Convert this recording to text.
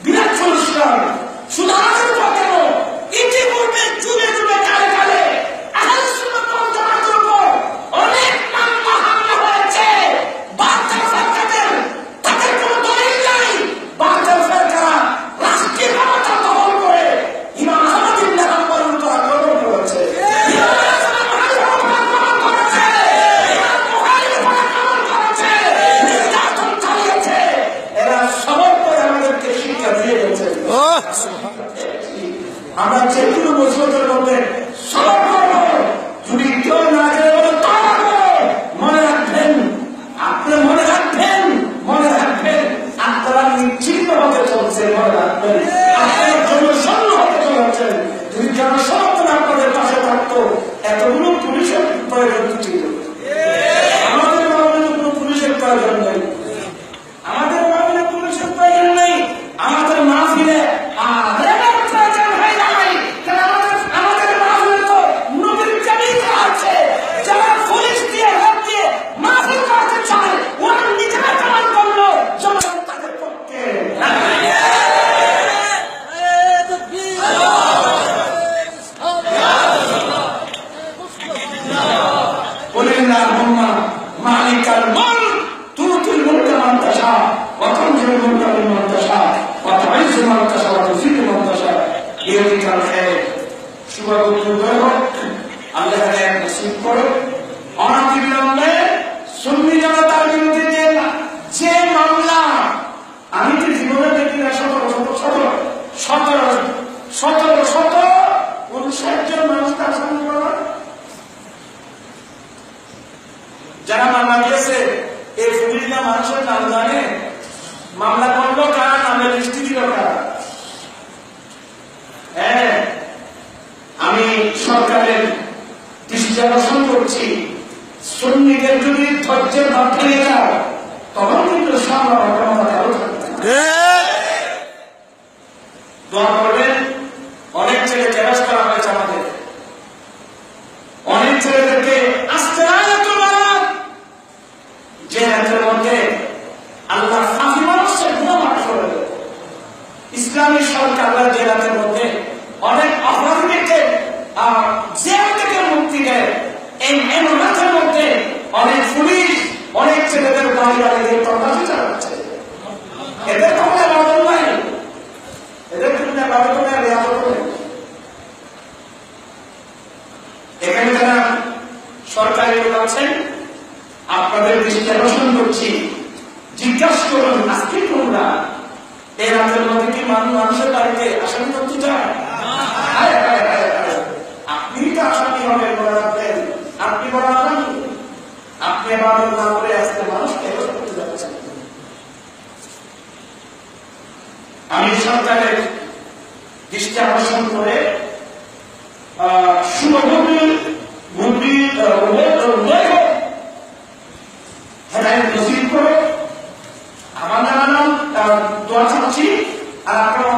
বিরাট পুরস্কার। শুধু আমাদের কেন, ইতিপূর্বে যুগে যুগে কালে কালে আহলে সুন্নাত ওয়াল জামাতের উপর অনেক মামলা হামলা হয়েছে। বাতিল ফিরকাদের তাদের কোনো দলিল নাই। বাতিল ফিরকারা রাষ্ট্রীয় ক্ষমতা দখল করে ইমাম আহমদ ইবনে হাম্বলের উপর আক্রমণ করেছে, ইমাম আজম হানিফার উপর আক্রমণ করেছে, ইমাম বুখারীর উপর আক্রমণ করেছে, নির্যাতন চালিয়েছে। এরা সবার পরে আমাদেরকে শিক্ষা দিয়ে গেছে। আমরা যে কোনো মুসলমানের মধ্যে সবার করবো, যদি কেউ না যায় মনে রাখবেন, আপনি মনে রাখবেন, মনে রাখবেন আপনারা নিশ্চিন্ত হতে চলছে, মনে রাখবেন আপনার জনশূন্য হতে চলেছেন। যদি জনসমর্থন আপনাদের পাশে থাকতো এতগুলো পুলিশের প্রয়োজন ছিল। আমাদের মামলায় কোনো পুলিশের প্রয়োজন নেই, আমাদের মামলায় পুলিশের প্রয়োজন নেই। আমাদের মাহফিলে মালিকাল মুলক তুতিল মুলকা মান তাশা ওয়া তানজিলুল মুলকা মিম্মান তাশা ওয়া তুইজ্জু মান তাশা ওয়া তুযিল্লু মান তাশা বিয়াদিকাল খায়র। শুভবুদ্ধির হোক, আল্লাহ এক নসিব করো। অনতিবিলম্বে সুন্নি জনতার বিরুদ্ধে যে মামলা, আমি তো জীবনে দেখি না, 1759 জন মানুষ তার সামনে করা। যারা মামলা দিয়েছে এই ফুলিয়া মানুষের নাম জানে, মামলা করলো কারা, নামে লিস্টি দিল কারা। হ্যাঁ, আমি সরকারের দৃষ্টি আকর্ষণ করছি, সুন্নিদের যদি ধৈর্যের ভাব ফেলে যাও তখন কিন্তু সামনে ক্ষমতা কারো থাকবে না। দোয়া করবেন। অনেক ছেলে চ্যালেঞ্জ করা হয়েছে আমাদের, অনেক ছেলেদেরকে আস্তে যে রাতের মধ্যে আল্লাহ ফাঁসি মানুষের গুনাহ মাফ করে দেবে। ইসলামী সরকার যে রাতের মধ্যে অনেক অপরাধীকে জেল থেকে মুক্তি দেয়, এই রাতের মধ্যে অনেক পুলিশ অনেক ছেলেদের বাড়ি বাড়ি দিয়ে তল্লাশি চালাচ্ছে। এদের কোনো আবেদন নাই, এদের কোনো আবেদন নেই। এখানে যারা সরকারি লোক আছেন, আপনাদের দৃষ্টি আকর্ষণ করছি, জিজ্ঞাসা করুন আজকে তোমরা এই রাতের মধ্যে কি মানুষের বাড়িতে আসামি করতে চায়? আপনি তো আসামি হবেন, মনে রাখবেন আপনি বড় আসামি। আপনি আবার না করে আজকে মানুষকে করতে যাচ্ছেন। আমি সরকারের দৃষ্টি আকর্ষণ করে শুভবুদ্ধি হেদায়েত নসিব করে আমার নাম দোয়া চাচ্ছি। আর আপনারা